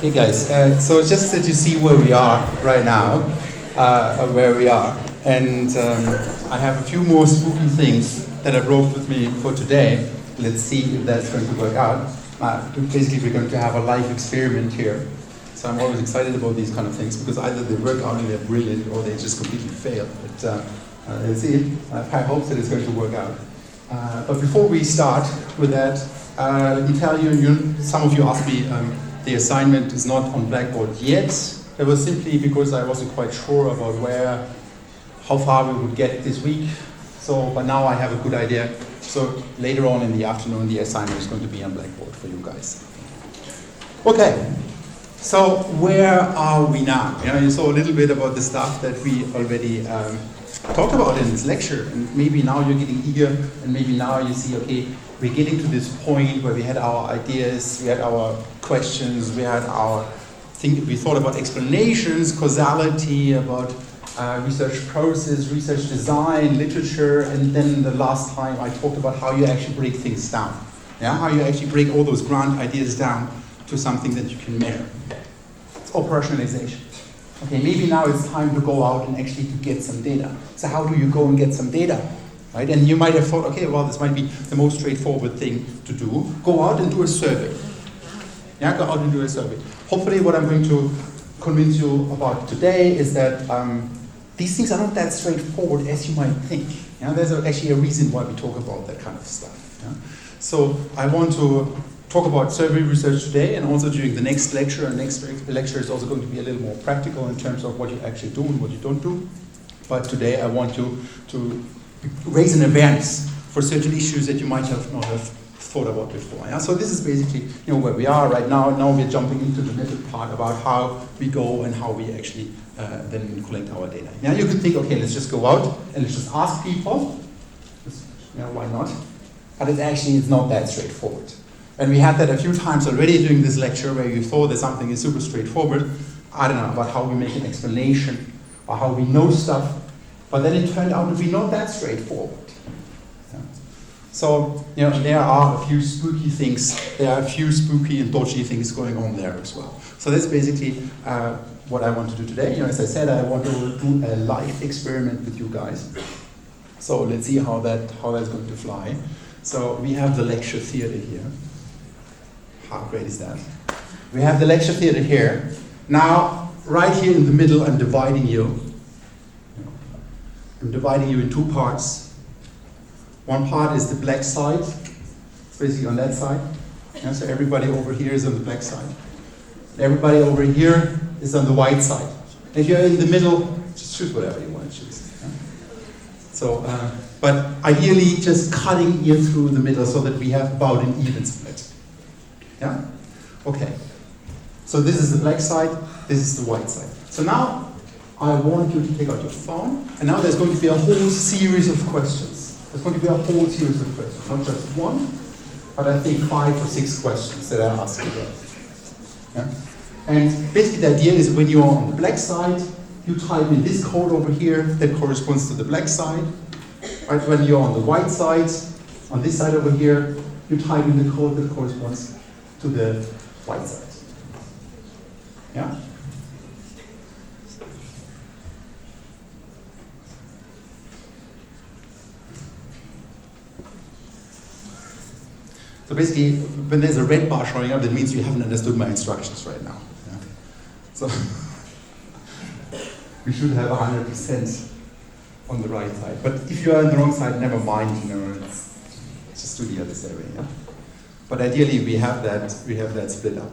Hey guys, so just that you see where we are right now, and I have a few more spooky things that I brought with me for today. Let's see if that's going to work out. Basically, we're going to have a live experiment here. So I'm always excited about these kind of things because either they work out and they're brilliant or they just completely fail. But let's see. I have hopes that it's going to work out. But before we start with that, let me tell you, some of you asked me, the assignment is not on Blackboard yet. It was simply because I wasn't quite sure about how far we would get this week. So, but now I have a good idea. So later on in the afternoon, the assignment is going to be on Blackboard for you guys. Okay, so where are we now? You saw a little bit about the stuff that we already talked about in this lecture, and maybe now you're getting eager, and maybe now you see, okay, we're getting to this point where we had our ideas, we had our questions, we thought about explanations, causality, about research process, research design, literature, and then the last time I talked about how you actually break things down. Yeah, how you actually break all those grand ideas down to something that you can measure. It's operationalization. Okay, maybe now it's time to go out and actually to get some data. So how do you go and get some data? Right? And you might have thought, okay, well, this might be the most straightforward thing to do. Go out and do a survey. Yeah, go out and do a survey. Hopefully what I'm going to convince you about today is that these things are not that straightforward as you might think. Yeah, there's actually a reason why we talk about that kind of stuff. Yeah? So I want to talk about survey research today, and also during the next lecture. And next lecture is also going to be a little more practical in terms of what you actually do and what you don't do. But today I want you to raise an awareness for certain issues that you might not have thought about before. Yeah? So this is basically where we are right now. Now we're jumping into the middle part about how we go and how we actually then collect our data. Now you could think, okay, let's just go out and let's just ask people. Why not? But it's not that straightforward. And we had that a few times already during this lecture where you thought that something is super straightforward. I don't know, about how we make an explanation or how we know stuff. But then it turned out to be not that straightforward. Yeah. So, there are a few spooky things. There are a few spooky and dodgy things going on there as well. So that's basically what I want to do today. As I said, I want to do a live experiment with you guys. So let's see how that's going to fly. So we have the lecture theater here. How great is that? We have the lecture theater here. Now, right here in the middle, I'm dividing you. I'm dividing you in two parts. One part is the black side. It's basically on that side. Yeah, so everybody over here is on the black side. Everybody over here is on the white side. If you're in the middle, just choose whatever you want to choose. Yeah? So, but ideally just cutting in through the middle so that we have about an even split. Yeah? Okay. So this is the black side, this is the white side. So now I want you to take out your phone, and now there's going to be a whole series of questions. There's going to be a whole series of questions, not just one, but I think 5 or 6 questions that I ask you. Yeah? And basically the idea is when you're on the black side, you type in this code over here that corresponds to the black side. Right? When you're on the white side, on this side over here, you type in the code that corresponds to the white side. Yeah? So basically, when there's a red bar showing up, that means you haven't understood my instructions right now. Yeah? So we should have 100% on the right side. But if you are on the wrong side, never mind. It's just do the other survey. Yeah? But ideally, we have that split up.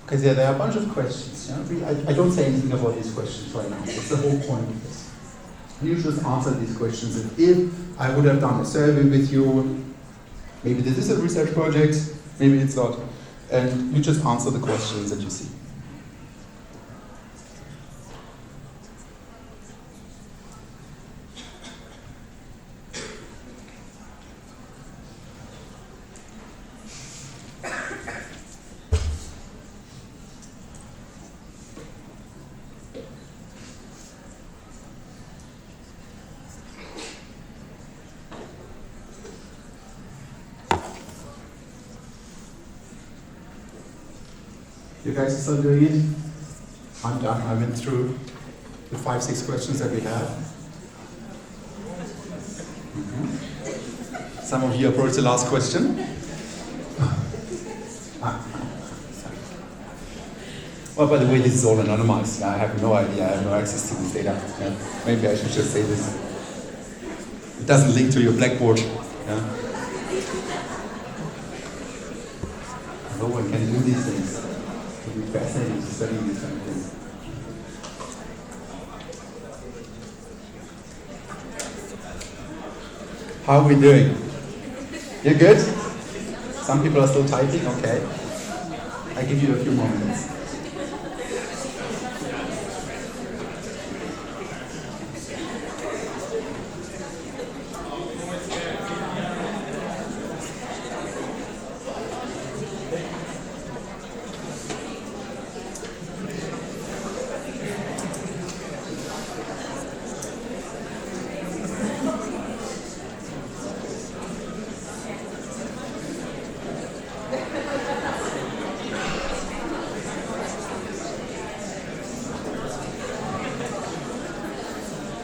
Because there are a bunch of questions. I don't say anything about these questions right now. That's the whole point of this. You just answer these questions. And if I would have done a survey with you, maybe this is a research project, maybe it's not, and you just answer the questions that you see. You guys are still doing it? I'm done. I went through the 5-6 questions that we have. Some of you approached the last question. Well, by the way, this is all anonymized. I have no idea. I have no access to this data. Yeah. Maybe I should just say this. It doesn't link to your Blackboard. Yeah. No one can do these things. It would be fascinating to study these kind of things. How are we doing? You're good? Some people are still typing? Okay. I give you a few more minutes.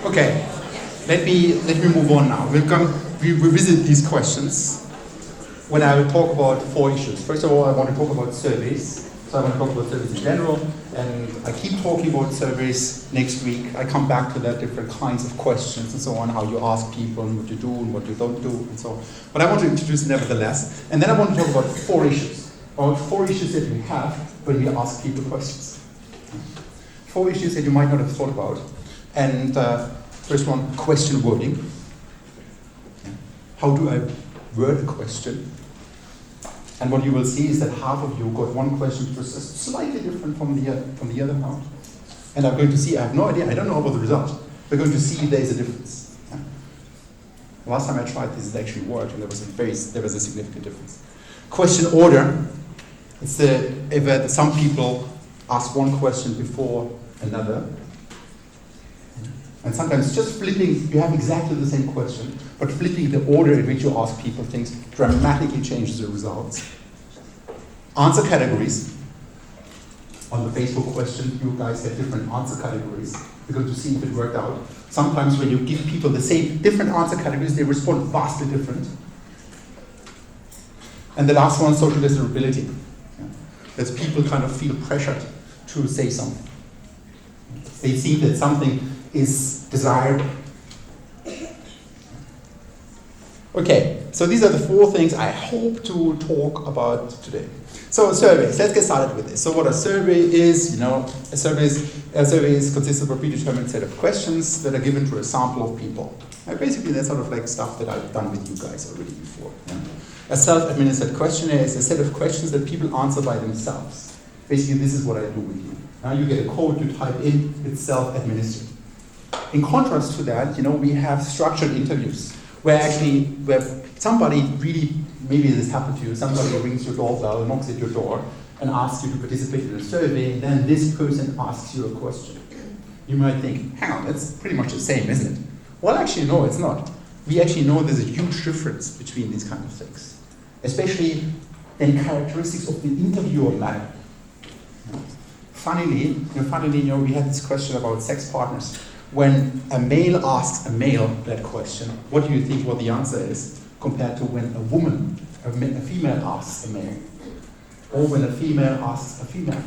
Okay, let me move on now. We revisit these questions when I will talk about 4 issues. First of all, I want to talk about surveys. So I want to talk about surveys in general, and I keep talking about surveys next week. I come back to that, different kinds of questions and so on, how you ask people and what you do and what you don't do and so on. But I want to introduce nevertheless. And then I want to talk about 4 issues, about 4 issues that we have when we ask people questions. 4 issues that you might not have thought about. And first one, question wording. How do I word a question? And what you will see is that half of you got one question which was slightly different from the other half. And I'm going to see, I have no idea, I don't know about the result. We're going to see if there is a difference. Yeah. Last time I tried this, it actually worked, and there was a significant difference. Question order. It's if some people ask one question before another. And sometimes just flipping, you have exactly the same question, but flipping the order in which you ask people things dramatically changes the results. Answer categories. On the Facebook question, you guys had different answer categories. We're going to see if it worked out. Sometimes when you give people the same different answer categories, they respond vastly different. And the last one, social desirability. Yeah. That people kind of feel pressured to say something. They see that something is desirable. Okay, so these are the 4 things I hope to talk about today. So surveys, let's get started with this. So what a survey is, a survey consists of a predetermined set of questions that are given to a sample of people. And basically that's sort of like stuff that I've done with you guys already before. Yeah? A self-administered questionnaire is a set of questions that people answer by themselves. Basically this is what I do with you. Now you get a code, you type in, it's self-administered. In contrast to that, we have structured interviews where somebody really, maybe this happened to you, somebody rings your doorbell, knocks at your door, and asks you to participate in a survey, and then this person asks you a question. You might think, hang on, that's pretty much the same, isn't it? Well, actually, no, it's not. We actually know there's a huge difference between these kind of things, especially then characteristics of the interviewer matter. Funnily, we had this question about sex partners. When a male asks a male that question, what do you think what the answer is compared to when a female asks a male? Or when a female asks a female?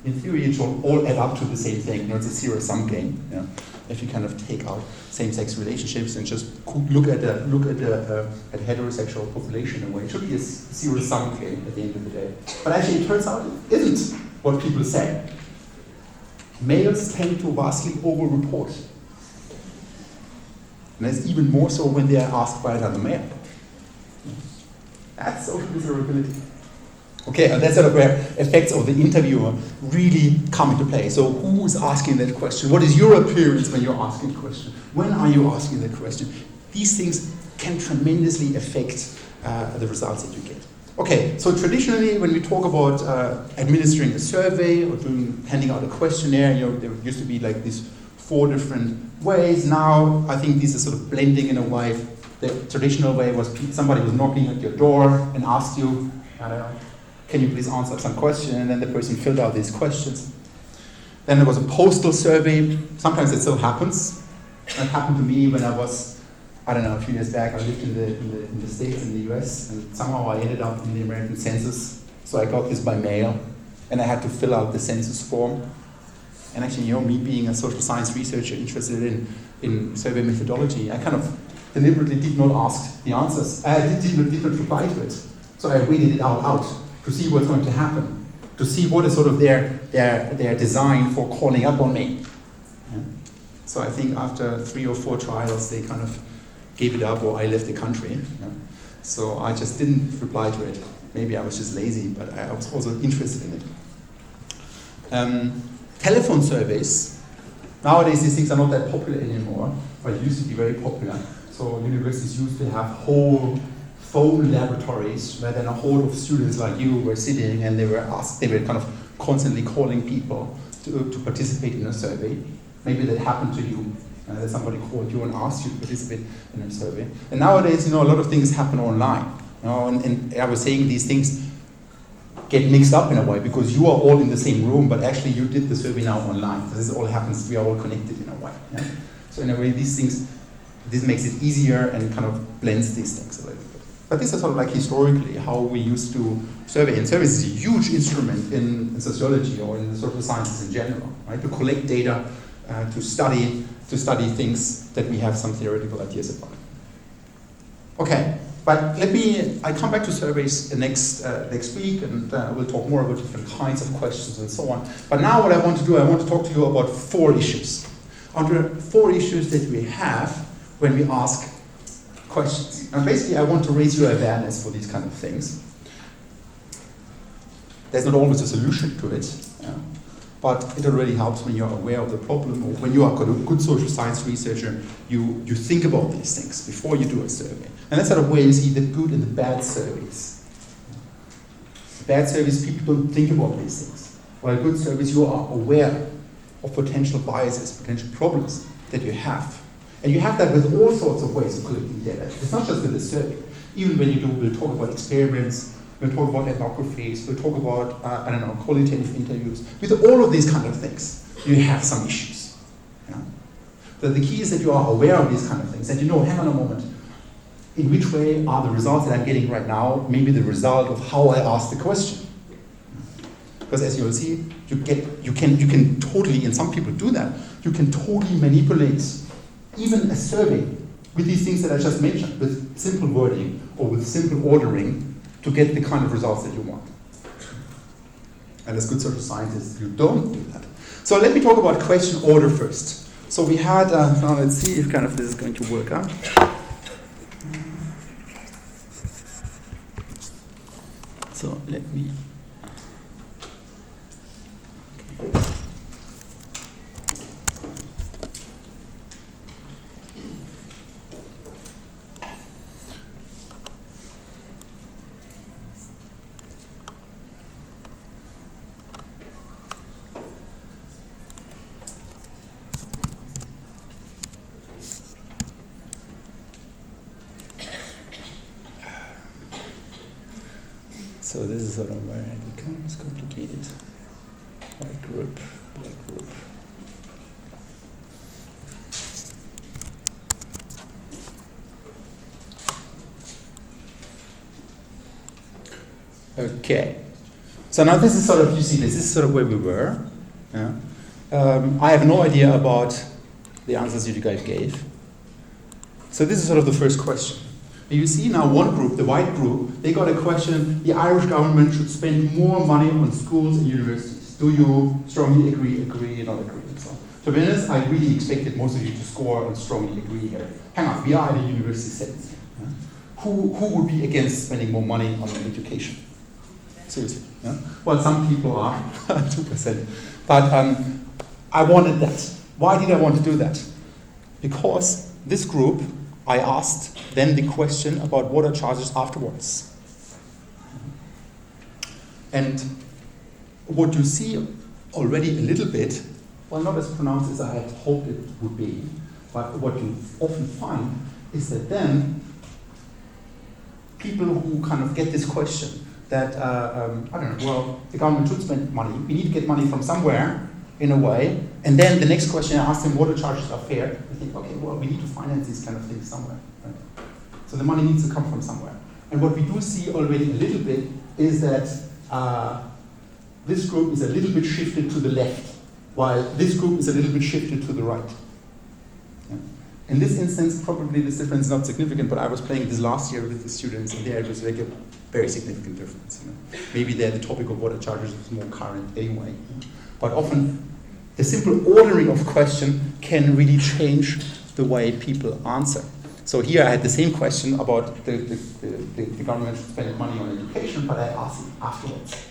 In theory, it should all add up to the same thing. It's a zero-sum game. If you kind of take out same-sex relationships and just look at heterosexual population in a way, it should be a zero-sum game at the end of the day. But actually, it turns out it isn't what people say. Males tend to vastly over-report. And that's even more so when they are asked by another male. That's social desirability. Okay, and that's sort of where effects of the interviewer really come into play. So who is asking that question? What is your appearance when you're asking the question? When are you asking that question? These things can tremendously affect the results that you get. Okay, so traditionally when we talk about administering a survey or handing out a questionnaire, there used to be like these 4 different ways. Now I think these are sort of blending in a way. The traditional way was somebody was knocking at your door and asked you, I don't know, can you please answer some question? And then the person filled out these questions. Then there was a postal survey. Sometimes it still happens. It happened to me when I was, I don't know, a few years back. I lived in the States, in the US, and somehow I ended up in the American census. So I got this by mail, and I had to fill out the census form. And actually, me being a social science researcher interested in survey methodology, I kind of deliberately did not ask the answers. I did not reply to it. So I waited it all out to see what's going to happen, to see what is sort of their design for calling up on me. Yeah. So I think after 3 or 4 trials, they kind of gave it up, or I left the country. Yeah. So I just didn't reply to it. Maybe I was just lazy, but I was also interested in it. Telephone surveys. Nowadays, these things are not that popular anymore, but it used to be very popular. So universities used to have whole phone laboratories where then a horde of students like you were sitting, and they were kind of constantly calling people to participate in a survey. Maybe that happened to you, that somebody called you and asked you to participate in a survey. And nowadays, a lot of things happen online. And I was saying these things get mixed up in a way because you are all in the same room, but actually you did the survey now online. This all happens, we are all connected in a way. Yeah? So in a way, this makes it easier and kind of blends these things a little bit. But this is sort of like historically how we used to survey. And survey is a huge instrument in sociology or in the social sciences in general, right? To collect data, to study things that we have some theoretical ideas about. Okay, but I come back to surveys next week, and we'll talk more about different kinds of questions and so on. But now what I want to do, I want to talk to you about 4 issues. Under 4 issues that we have when we ask questions. And basically I want to raise your awareness for these kind of things. There's not always a solution to it, but it already helps when you're aware of the problem, or when you are a good social science researcher, you think about these things before you do a survey. And that's sort of where you see the good and the bad surveys. Bad surveys, people don't think about these things. While good surveys, you are aware of potential biases, potential problems that you have. And you have that with all sorts of ways of collecting data. It's not just with a survey. Even when we'll talk about experiments, we'll talk about ethnographies, we'll talk about, qualitative interviews. With all of these kind of things, you have some issues. Yeah? So the key is that you are aware of these kind of things, and you know, hang on a moment, in which way are the results that I'm getting right now maybe the result of how I asked the question. Because as you'll see, you can totally, and some people do that, you can totally manipulate even a survey with these things that I just mentioned, with simple wording or with simple ordering to get the kind of results that you want. And as good social scientists, you don't do that. So let me talk about question order first. So we had, now let's see if kind of this is going to work out. So let me, okay. So this is sort of where it becomes complicated. Black group. Okay. So now this is sort of, you see this is sort of where we were. Yeah. I have no idea about the answers that you guys gave. So this is sort of the first question. You see now one group, the white group, they got a question, the Irish government should spend more money on schools and universities. Do you strongly agree, not agree? So, to be honest, I really expected most of you to score on strongly agree here. Hang on, we are in a university setting. Yeah? Who would be against spending more money on education? Seriously. Yeah? Well, some people are, 2%. But I wanted that. Why did I want to do that? Because this group, I asked then the question about water charges afterwards. And what you see already a little bit, well, not as pronounced as I had hoped it would be, but what you often find is that then people who kind of get this question that, I don't know, well, the government should spend money, we need to get money from somewhere in a way, and then the next question I ask them, water charges are fair, I think, okay, well, we need to finance these kind of things somewhere. Right? So the money needs to come from somewhere. And what we do see already a little bit is that this group is a little bit shifted to the left, while this group is a little bit shifted to the right. Yeah. In this instance, probably this difference is not significant, but I was playing this last year with the students, and there it was like a very significant difference. You know? Maybe there the topic of water charges is more current anyway. But often, the simple ordering of question can really change the way people answer. So here I had the same question about the government should spend money on education, but I asked it afterwards.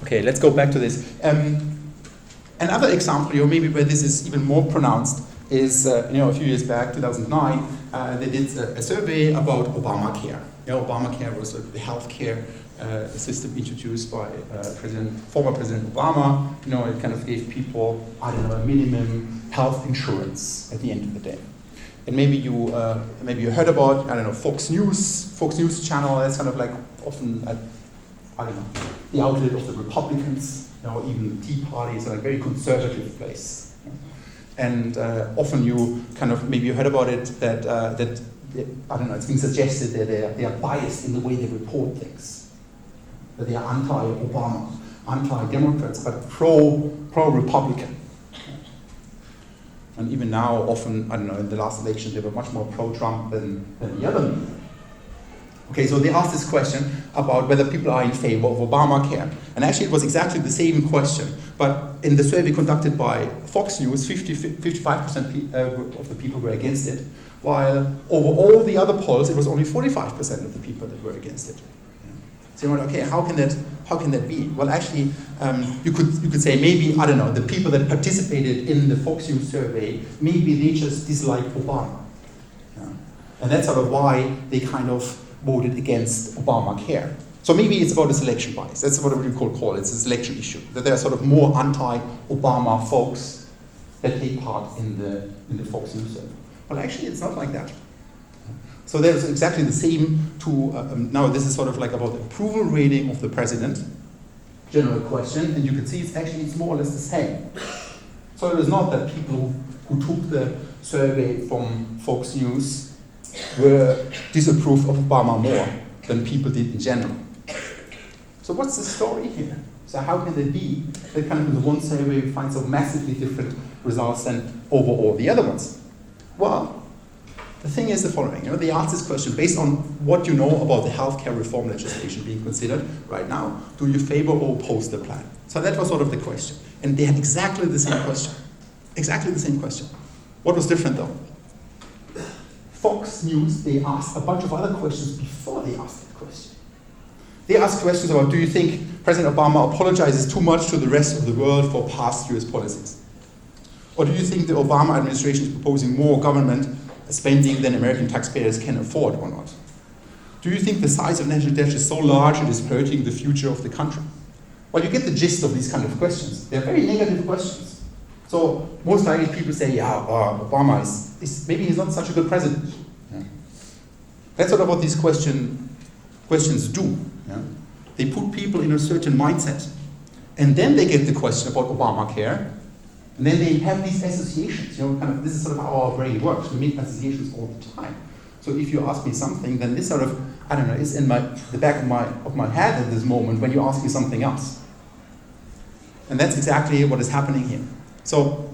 Okay, let's go back to this. Another example, or maybe where this is even more pronounced, is a few years back, 2009, they did a survey about Obamacare. Obamacare was the healthcare system introduced by former President Obama. It kind of gave people, a minimum health insurance at the end of the day. And maybe you heard about, Fox News channel. That's kind of like often, the outlet of the Republicans. Even the Tea Party is a very conservative place. And often you maybe you heard about it that it's been suggested that they are biased in the way they report things. That they are anti-Obama, anti-Democrats, but pro-Republican. And even now, often, in the last election, they were much more pro-Trump than the other media. Okay, so they asked this question about whether people are in favor of Obamacare. And actually it was exactly the same question, but in the survey conducted by Fox News, 55% of the people were against it, while over all the other polls, it was only 45% of the people that were against it. So you're like, okay, how can that be? Well, actually, you could say maybe, the people that participated in the Fox News survey, maybe they just dislike Obama. Yeah. And that's sort of why they kind of voted against Obamacare. So maybe it's about a selection bias. That's what we call it. It's a selection issue. That there are sort of more anti-Obama folks that take part in the Fox News survey. Well, actually, it's not like that. So there's exactly the same now this is sort of like about the approval rating of the president, general question, and you can see it's more or less the same. So it is not that people who took the survey from Fox News were disapprove of Obama more than people did in general. So what's the story here? So how can it be that kind of in the one survey we find so massively different results than over all the other ones? Well, the thing is the following. They asked this question based on what you know about the healthcare reform legislation being considered right now. Do you favor or oppose the plan? So that was sort of the question. And they had exactly the same question. Exactly the same question. What was different though? Fox News, they asked a bunch of other questions before they asked that question. They asked questions about, do you think President Obama apologizes too much to the rest of the world for past US policies? Or do you think the Obama administration is proposing more government spending than American taxpayers can afford or not? Do you think the size of national debt is so large it is hurting the future of the country? Well, you get the gist of these kind of questions. They're very negative questions. So most likely people say, yeah, Obama is maybe he's not such a good president. Yeah. That's sort of what these questions do. Yeah. They put people in a certain mindset. And then they get the question about Obamacare. And then they have these associations. Kind of, this is sort of how our brain works. We make associations all the time. So if you ask me something, then this sort of, I don't know, is in the back of my head at this moment when you ask me something else. And that's exactly what is happening here. So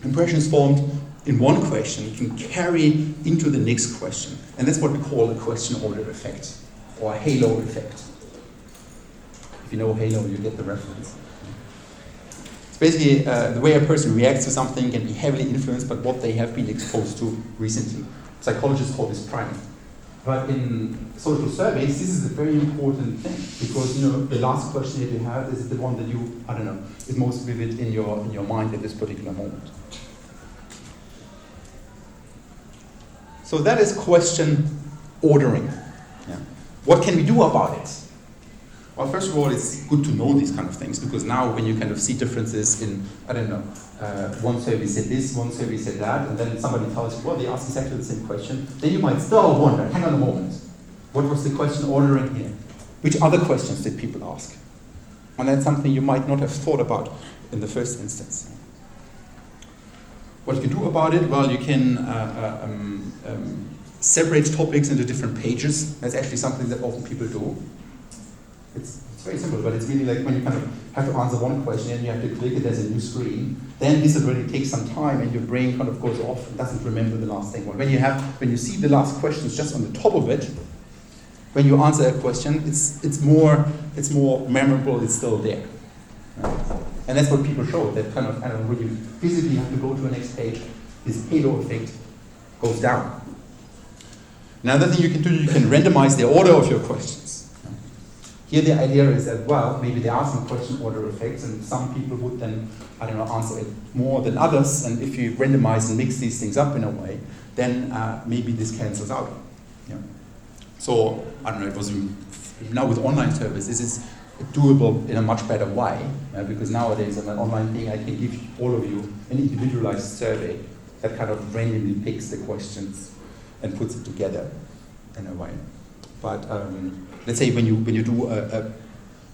impressions formed in one question can carry into the next question. And that's what we call a question order effect, or a halo effect. If you know halo, you get the reference. It's basically the way a person reacts to something can be heavily influenced by what they have been exposed to recently. Psychologists call this priming. But in social surveys, this is a very important thing because the last question that you have is the one that you, I don't know, is most vivid in your mind at this particular moment. So that is question ordering. Yeah. What can we do about it? Well, first of all, it's good to know these kind of things because now when you kind of see differences in, I don't know, one survey said this, one survey said that, and then somebody tells you, well, they asked exactly the same question, then you might still wonder, hang on a moment, what was the question ordering here? Which other questions did people ask? And that's something you might not have thought about in the first instance. What you can do about it? Well, you can separate topics into different pages. That's actually something that often people do. It's very simple, but it's really like when you kind of have to answer one question and you have to click it as a new screen, then this already takes some time and your brain kind of goes off and doesn't remember the last thing. When you see the last questions just on the top of it, when you answer a question, it's more memorable, it's still there. Right? And that's what people show, that kind of, I don't know, when you physically have to go to the next page, this halo effect goes down. Another thing you can do, you can randomize the order of your questions. Here the idea is that, well, maybe there are some question order effects and some people would then, I don't know, answer it more than others, and if you randomize and mix these things up in a way, then maybe this cancels out. Yeah. So, I don't know, it was now with online services, it's doable in a much better way, because nowadays on an online thing I can give all of you an individualized survey that kind of randomly picks the questions and puts it together in a way. But let's say when you do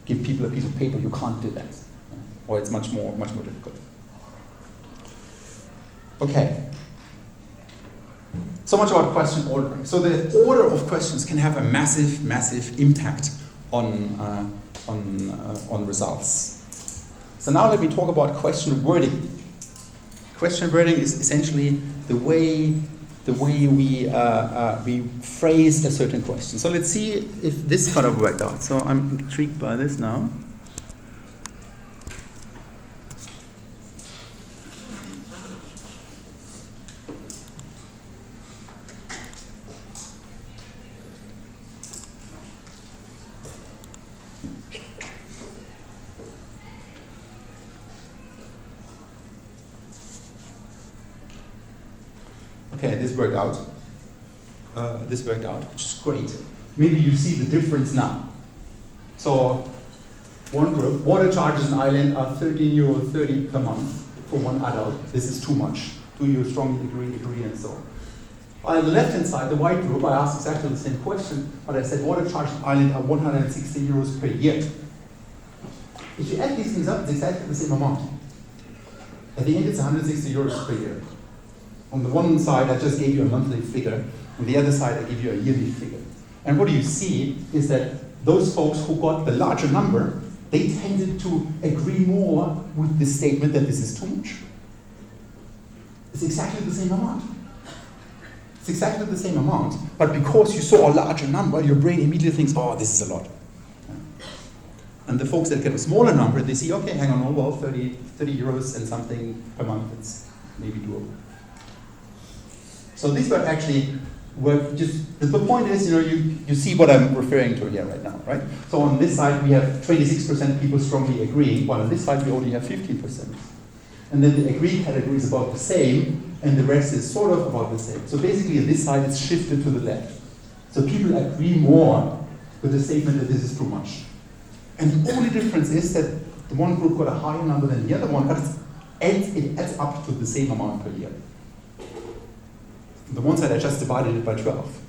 give people a piece of paper, you can't do that, or it's much more difficult. Okay. So much about question ordering. So the order of questions can have a massive impact on results. So now let me talk about question wording. Question wording is essentially the way we phrase a certain question. So let's see if this kind of worked out. So I'm intrigued by this now. Okay, this worked out. Which is great. Maybe you see the difference now. So, one group, water charges in Ireland are €13.30 per month for one adult. This is too much. Do you strongly agree, and so on. On the left-hand side, the white group, I asked exactly the same question, but I said water charges in Ireland are €160 per year. If you add these things up, it's exactly the same amount. At the end, it's €160 per year. On the one side, I just gave you a monthly figure. On the other side, I give you a yearly figure. And what you see is that those folks who got the larger number, they tended to agree more with the statement that this is too much. It's exactly the same amount. It's exactly the same amount, but because you saw a larger number, your brain immediately thinks, oh, this is a lot. And the folks that get a smaller number, they see, okay, hang on, oh, well, 30 euros and something per month, it's maybe doable. So these were actually just, the point is, you see what I'm referring to here right now, right? So on this side we have 26% people strongly agreeing, while on this side we only have 15%. And then the agreed category is about the same, and the rest is sort of about the same. So basically on this side it's shifted to the left. So people agree more with the statement that this is too much. And the only difference is that the one group got a higher number than the other one, but it's it adds up to the same amount per year. On the one side, I just divided it by 12.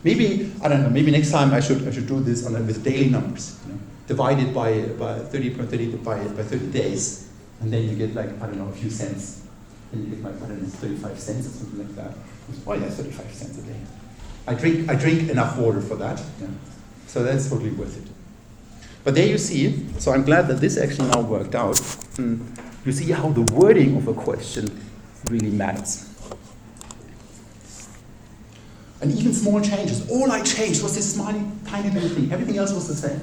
Maybe, I don't know, maybe next time I should do this with daily numbers. Divide it by 30 by 30 days, and then you get like, I don't know, a few cents. Then you get like, I don't know, 35 cents or something like that. Oh yeah, 35 cents a day. I drink enough water for that. Yeah. So that's totally worth it. But there you see, so I'm glad that this actually now worked out. You see how the wording of a question really matters. And even small changes. All I changed was this tiny little thing. Everything else was the same.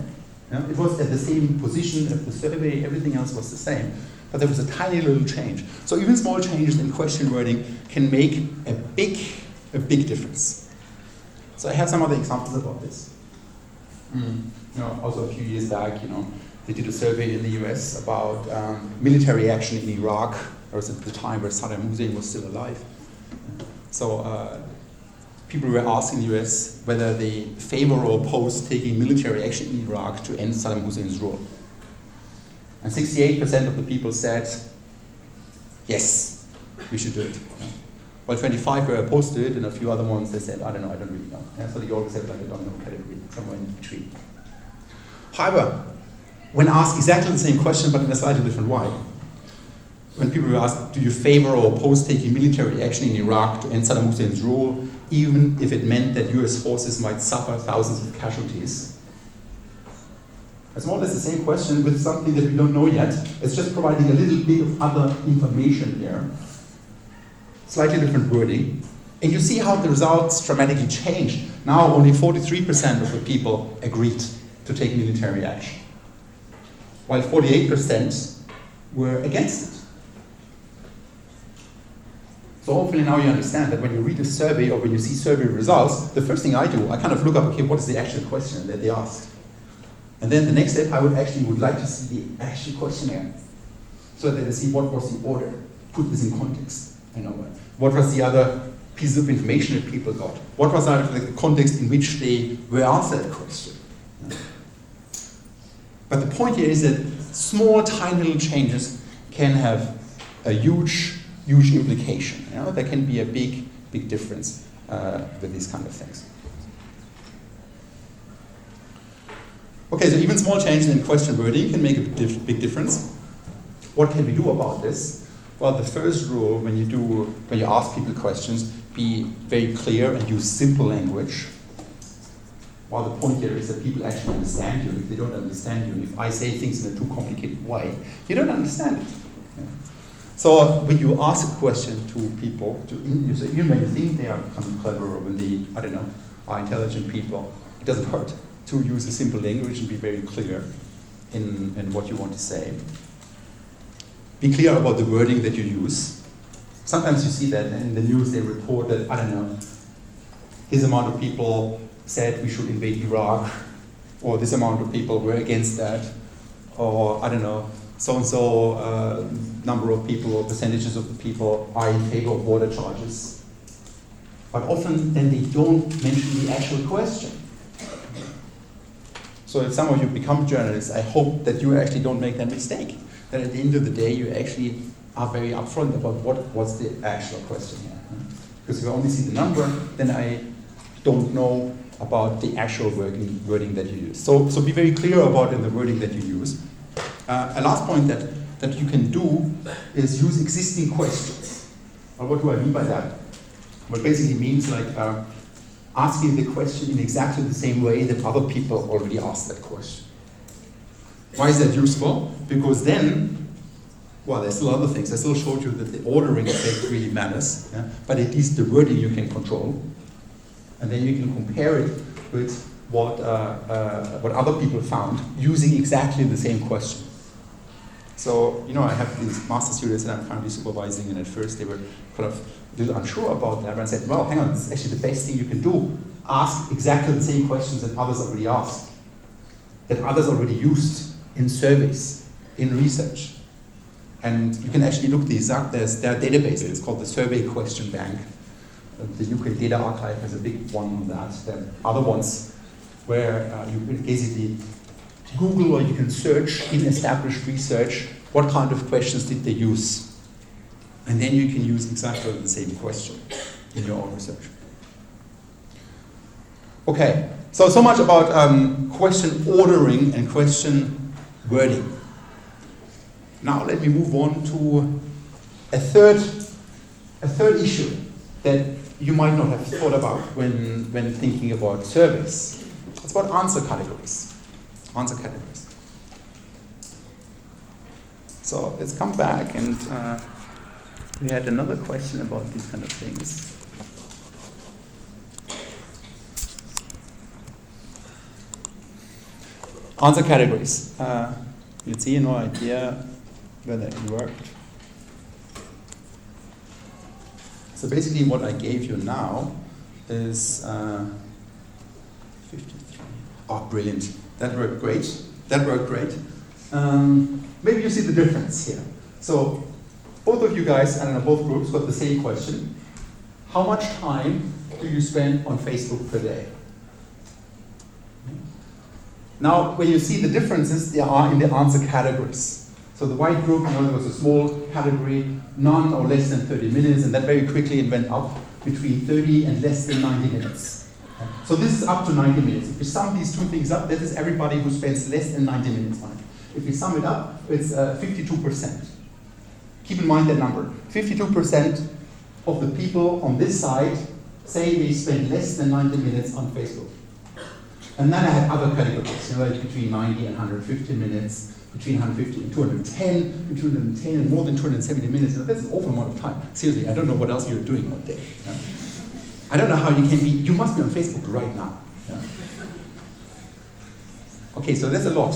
Yeah? It was at the same position of the survey. Everything else was the same. But there was a tiny little change. So even small changes in question wording can make a big difference. So I have some other examples about this. Also a few years back, they did a survey in the US about military action in Iraq. It was at the time where Saddam Hussein was still alive. So people were asking the US whether they favor or oppose taking military action in Iraq to end Saddam Hussein's rule. And 68% of the people said, yes, we should do it. While 25 were opposed to it, and a few other ones, they said, I don't know, I don't really know. Yeah, so they always have like a don't know category, somewhere in between. However, when asked exactly the same question, but in a slightly different way, when people were asked, do you favor or oppose taking military action in Iraq to end Saddam Hussein's rule, even if it meant that US forces might suffer thousands of casualties? It's more or less the same question with something that we don't know yet. It's just providing a little bit of other information there. Slightly different wording. And you see how the results dramatically changed. Now only 43% of the people agreed to take military action, while 48% were against it. So hopefully now you understand that when you read a survey or when you see survey results, the first thing I do, I kind of look up, okay, what is the actual question that they asked? And then the next step, I would like to see the actual questionnaire, so that I see what was the order, put this in context. What was the other pieces of information that people got? What was the context in which they were answered that question? But the point here is that small, tiny little changes can have a huge implication. There can be a big difference with these kind of things. Okay, so even small changes in question wording can make a big difference. What can we do about this? Well, the first rule when you ask people questions, be very clear and use simple language. While the point here is that people actually understand you. If they don't understand you, if I say things in a too complicated way, you don't understand it. Yeah. So when you ask a question to people, even when you think they are kind of clever or when they, are intelligent people, it doesn't hurt to use a simple language and be very clear in what you want to say. Be clear about the wording that you use. Sometimes you see that in the news they report that, this amount of people said we should invade Iraq, or this amount of people were against that, or so-and-so number of people or percentages of the people are in favor of border charges. But often then they don't mention the actual question. So if some of you become journalists, I hope that you actually don't make that mistake. That at the end of the day, you actually are very upfront about what was the actual question here. Because if I only see the number, then I don't know about the actual wording that you use. So be very clear about in the wording that you use. A last point that you can do is use existing questions. Well, what do I mean by that? Well, it basically means like asking the question in exactly the same way that other people already asked that question. Why is that useful? Because then, there's still other things. I still showed you that the ordering effect really matters, but at least the wording you can control. And then you can compare it with what other people found using exactly the same question. So, I have these master students that I'm currently supervising, and at first they were kind of a little unsure about that, and I said, well, hang on, this is actually the best thing you can do. Ask exactly the same questions that others already asked, that others already used in surveys, in research. And you can actually look these up. There are databases. It's called the Survey Question Bank. The UK Data Archive has a big one on that. There are other ones where you can basically Google or you can search in established research what kind of questions did they use And then you can use exactly the same question in your own research. Okay, so much about question ordering and question wording. Now let me move on to a third issue that you might not have thought about when thinking about surveys. It's about answer categories. Answer categories. So let's come back, and we had another question about these kind of things. Answer categories. You see no idea whether it worked. So basically what I gave you now is 53. Oh, brilliant. That worked great. That worked great. Maybe you see the difference here. So both of you guys, I don't know, both groups got the same question. How much time do you spend on Facebook per day? Now, when you see the differences, they are in the answer categories. So the white group, there was a small category, none or less than 30 minutes, and that very quickly it went up between 30 and less than 90 minutes. So this is up to 90 minutes. If we sum these two things up, that is everybody who spends less than 90 minutes on it. If we sum it up, it's 52%. Keep in mind that number. 52% of the people on this side say they spend less than 90 minutes on Facebook. And then I had other categories, like between 90 and 150 minutes, between 150 and 210, between 210 and more than 270 minutes. That's an awful amount of time. Seriously, I don't know what else you're doing all day. Yeah? I don't know how you can be, you must be on Facebook right now. Yeah? Okay, so that's a lot.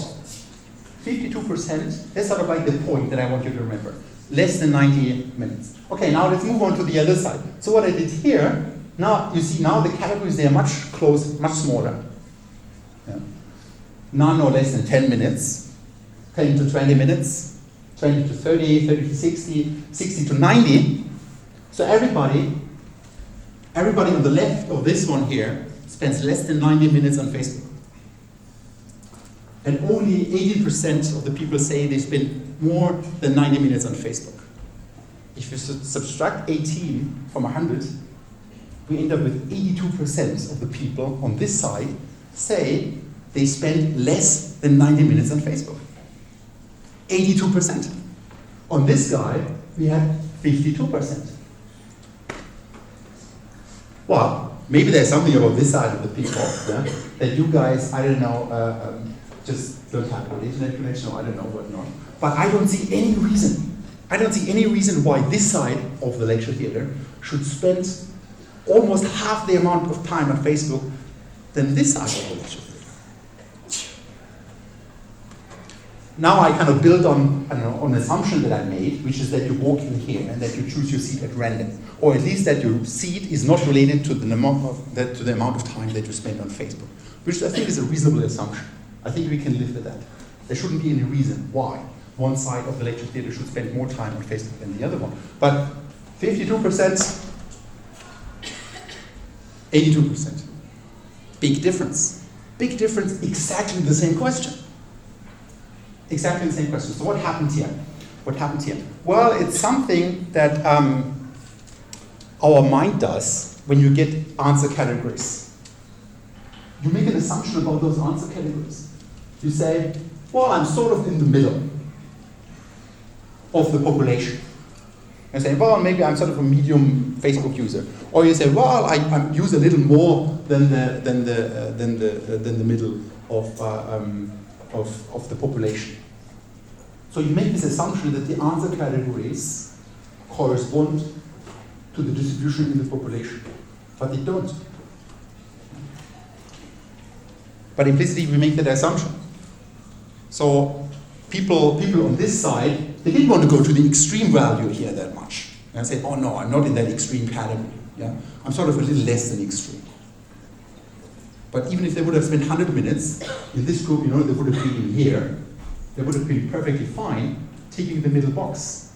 52%, that's sort of like the point that I want you to remember. Less than 90 minutes. Okay, now let's move on to the other side. So what I did here, now you see now the categories, they are much smaller. Yeah. None or less than 10 minutes, 10 to 20 minutes, 20 to 30, 30 to 60, 60 to 90. So everybody on the left of this one here spends less than 90 minutes on Facebook. And only 80% of the people say they spend more than 90 minutes on Facebook. If you subtract 18 from 100, we end up with 82% of the people on this side say they spend less than 90 minutes on Facebook. 82%. On this guy, we had 52%. Well, maybe there's something about this side of the people that you guys, I don't know, just don't have an internet connection, or I don't know what not. But I don't see any reason why this side of the lecture theater should spend almost half the amount of time on Facebook than this side of the lecture theater. Now I kind of build on an assumption that I made, which is that you walk in here and that you choose your seat at random, or at least that your seat is not related to the amount of time that you spend on Facebook, which I think is a reasonable assumption. I think we can live with that. There shouldn't be any reason why one side of the lecture theater should spend more time on Facebook than the other one. But 52%, 82%. Big difference. Big difference, exactly the same question. Exactly the same question. So what happened here? What happened here? Well, it's something that our mind does when you get answer categories. You make an assumption about those answer categories. You say, well, I'm sort of in the middle of the population. You say, well, maybe I'm sort of a medium Facebook user. Or you say, well, I use a little more than the middle of the population. So you make this assumption that the answer categories correspond to the distribution in the population, but they don't. But implicitly we make that assumption. So people on this side, they didn't want to go to the extreme value here that much. And say, oh no, I'm not in that extreme category. Yeah? I'm sort of a little less than extreme. But even if they would have spent 100 minutes in this group, they would have been here. They would have been perfectly fine taking the middle box.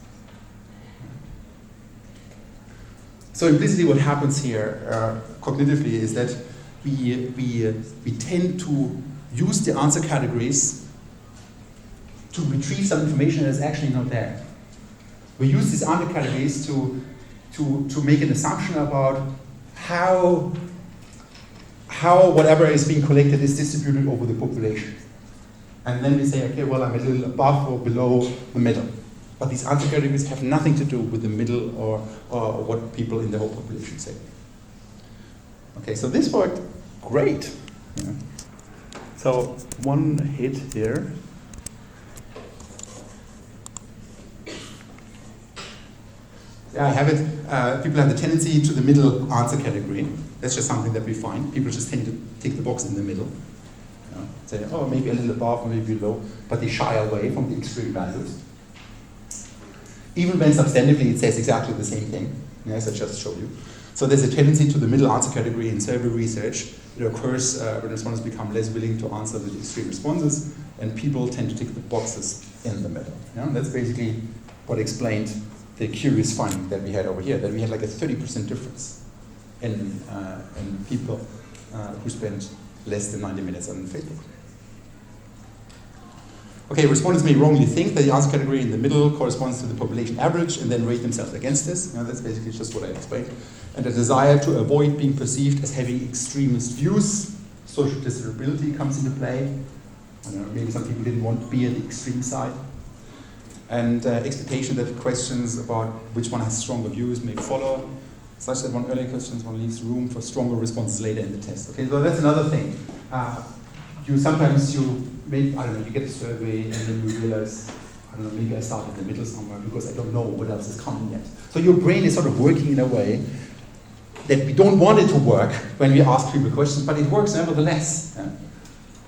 So implicitly what happens here cognitively is that we tend to use the answer categories to retrieve some information that is actually not there. We use these undercategories to make an assumption about how whatever is being collected is distributed over the population. And then we say, okay, well, I'm a little above or below the middle. But these undercategories have nothing to do with the middle or what people in the whole population say. Okay, so this worked great. Yeah. So one hit here. Yeah, I have it. People have the tendency to the middle answer category. That's just something that we find. People just tend to tick the box in the middle. Say, oh, maybe a little above, maybe below, but they shy away from the extreme values. Even when substantively it says exactly the same thing, as I just showed you. So there's a tendency to the middle answer category in survey research. It occurs when respondents become less willing to answer the extreme responses, and people tend to tick the boxes in the middle. Yeah? That's basically what explained the curious finding that we had over here, that we had like a 30% difference in people who spent less than 90 minutes on Facebook. Okay, respondents may wrongly think that the answer category in the middle corresponds to the population average and then rate themselves against this. That's basically just what I explained. And a desire to avoid being perceived as having extremist views. Social desirability comes into play. I don't know, maybe some people didn't want to be at the extreme side. And expectation that questions about which one has stronger views may follow, such that one earlier questions one leaves room for stronger responses later in the test. Okay, so that's another thing. You get a survey and then you realize, maybe I start in the middle somewhere because I don't know what else is coming yet. So your brain is sort of working in a way that we don't want it to work when we ask people questions, but it works nevertheless. Yeah?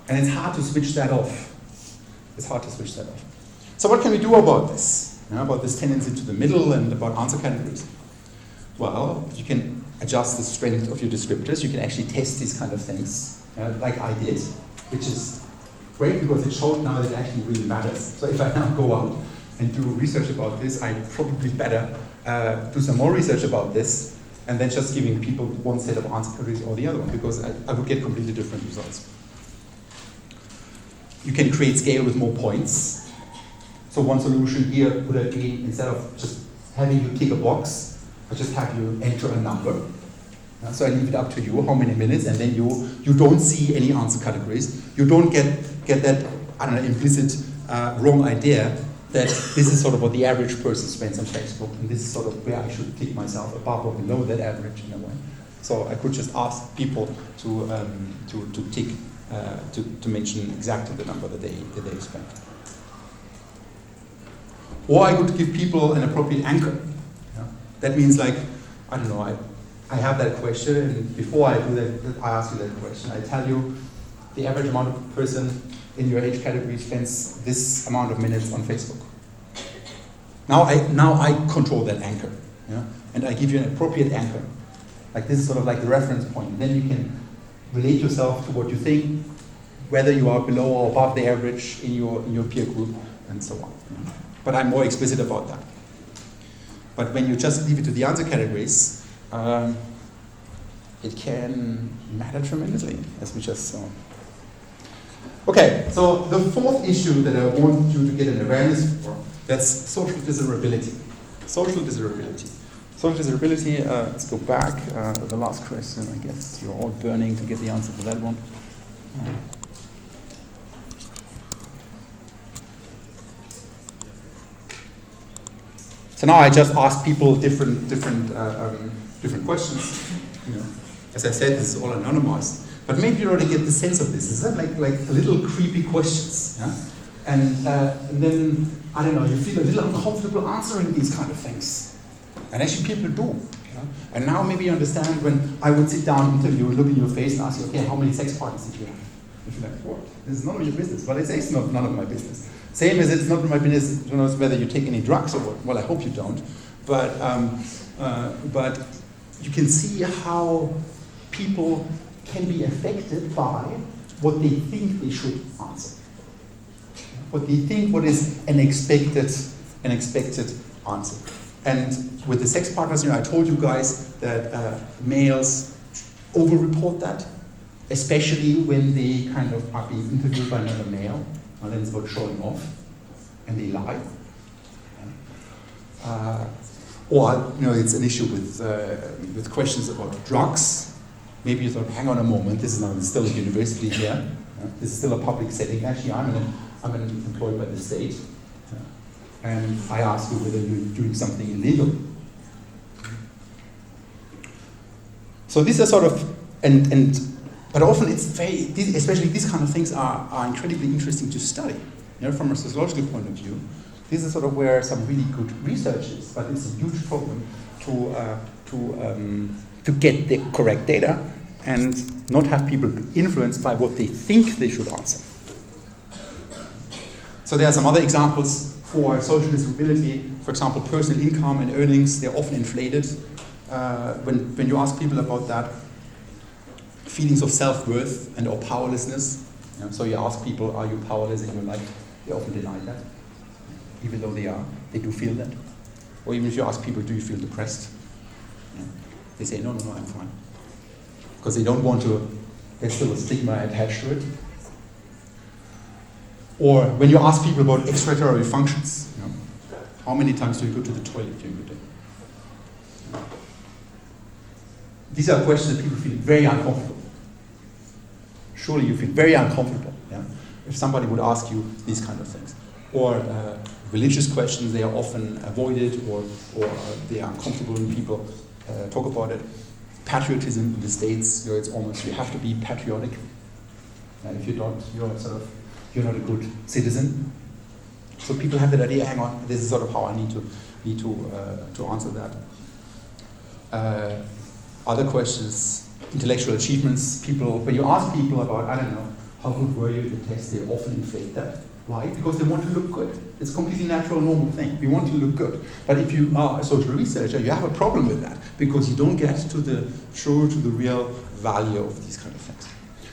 And it's hard to switch that off. So what can we do about this? About this tendency to the middle and about answer categories? Well, you can adjust the strength of your descriptors. You can actually test these kind of things, like I did, which is great because it showed now that it actually really matters. So if I now go out and do research about this, I probably better do some more research about this and then just giving people one set of answer categories or the other one, because I would get completely different results. You can create scale with more points. So one solution here would have been, instead of just having you tick a box, I just have you enter a number. So I leave it up to you how many minutes, and then you don't see any answer categories. You don't get that, implicit wrong idea that this is sort of what the average person spends on Facebook, and this is sort of where I should tick myself above or below that average in a way. So I could just ask people to tick, to mention exactly the number that they spend. Or I could give people an appropriate anchor. Yeah? That means I have that question, and before I do that, I ask you that question. I tell you the average amount of person in your age category spends this amount of minutes on Facebook. Now I control that anchor, yeah? And I give you an appropriate anchor. Like this is sort of like the reference point. Then you can relate yourself to what you think, whether you are below or above the average in your peer group, and so on. Yeah? But I'm more explicit about that. But when you just leave it to the answer categories, it can matter tremendously, as we just saw. Okay, so the fourth issue that I want you to get an awareness for, that's social desirability. Social desirability. Social desirability, let's go back. The last question, I guess you're all burning to get the answer for that one. So now I just ask people different questions. As I said, this is all anonymized. But maybe you already get the sense of this. Is that like little creepy questions? Yeah? And then, I don't know, you feel a little uncomfortable answering these kind of things. And actually people do. Yeah? And now maybe you understand when I would sit down, interview, look in your face and ask you, okay, how many sex partners did you have? And you're like, what? This is none of your business. Well, it's none of my business. Same as it's not my business to know whether you take any drugs or what. Well, I hope you don't. But you can see how people can be affected by what they think they should answer. What they think what is an expected answer. And with the sex partners, I told you guys that males over-report that, especially when they kind of are being interviewed by another male. And then it's about showing off, and they lie. Or it's an issue with questions about drugs. Maybe you thought, hang on a moment, this is still a university here. This is still a public setting. Actually, I'm employed by the state. And I ask you whether you're doing something illegal. So these are sort of, but often it's especially these kind of things are incredibly interesting to study. From a sociological point of view, this is sort of where some really good research is, but it's a huge problem to get the correct data and not have people influenced by what they think they should answer. So there are some other examples for social disability. For example, personal income and earnings, they're often inflated. When you ask people about that, feelings of self-worth and or powerlessness. So you ask people, are you powerless in your life? They often deny that, even though they do feel that. Or even if you ask people, do you feel depressed? They say, no, I'm fine. Because they don't want to, there's still a stigma attached to it. Or when you ask people about excretory functions, how many times do you go to the toilet during the day? These are questions that people feel very uncomfortable. Surely you feel very uncomfortable if somebody would ask you these kind of things. Or religious questions, they are often avoided or they are uncomfortable when people talk about it. Patriotism in the States, it's almost, you have to be patriotic. If you don't, you're not a good citizen. So people have that idea, hang on, this is sort of how I need to answer that. Other questions, intellectual achievements, when you ask people about, I don't know, how good were you at the test, they often inflate that. Why? Because they want to look good. It's a completely natural, normal thing. We want to look good. But if you are a social researcher, you have a problem with that because you don't get to the real value of these kind of things.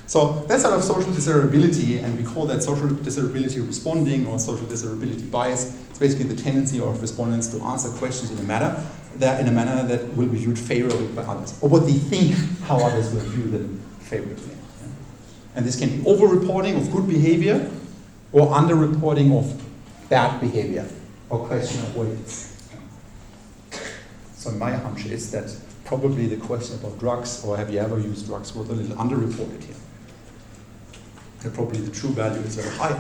So that's sort of social desirability, and we call that social desirability responding or social desirability bias. It's basically the tendency of respondents to answer questions in a manner that will be viewed favorably by others, or what they think how others will view them favorably. And this can be over-reporting of good behavior or under-reporting of bad behavior or question avoidance. So my hunch is that probably the question about drugs or have you ever used drugs was a little under-reported here. And probably the true value is very high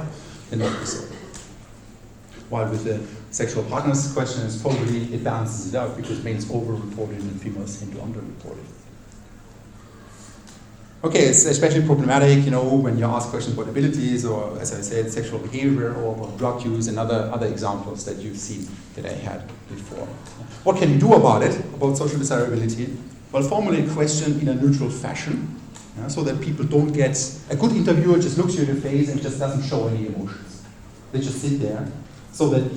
than what we saw. While with the sexual partners question, it balances it out because males over-reported and females tend to under-reported. Okay, it's especially problematic, when you ask questions about abilities or, as I said, sexual behavior or about drug use and other examples that you've seen that I had before. What can we do about it, about social desirability? Well, formulate a question in a neutral fashion, so that people don't get, a good interviewer just looks you in the face and just doesn't show any emotions. They just sit there, so that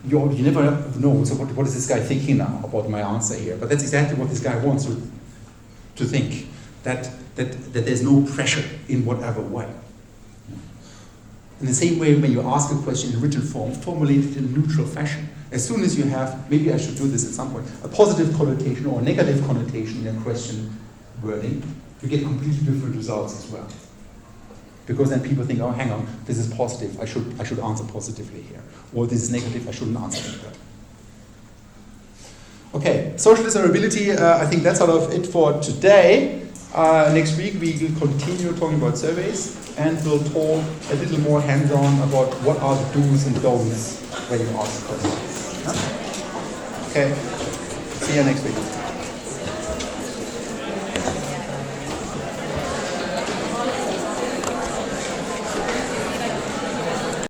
you never know, so what is this guy thinking now about my answer here? But that's exactly what this guy wants to think. That there's no pressure in whatever way. In the same way, when you ask a question in written form, formulate it in a neutral fashion. As soon as you have, maybe I should do this at some point, a positive connotation or a negative connotation in a question wording, you get completely different results as well. Because then people think, oh, hang on, this is positive, I should answer positively here. Or this is negative, I shouldn't answer like that. Okay, social desirability, I think that's sort of it for today. Next week we will continue talking about surveys and we'll talk a little more hands-on about what are the do's and don'ts when you ask questions. Okay, see you next week.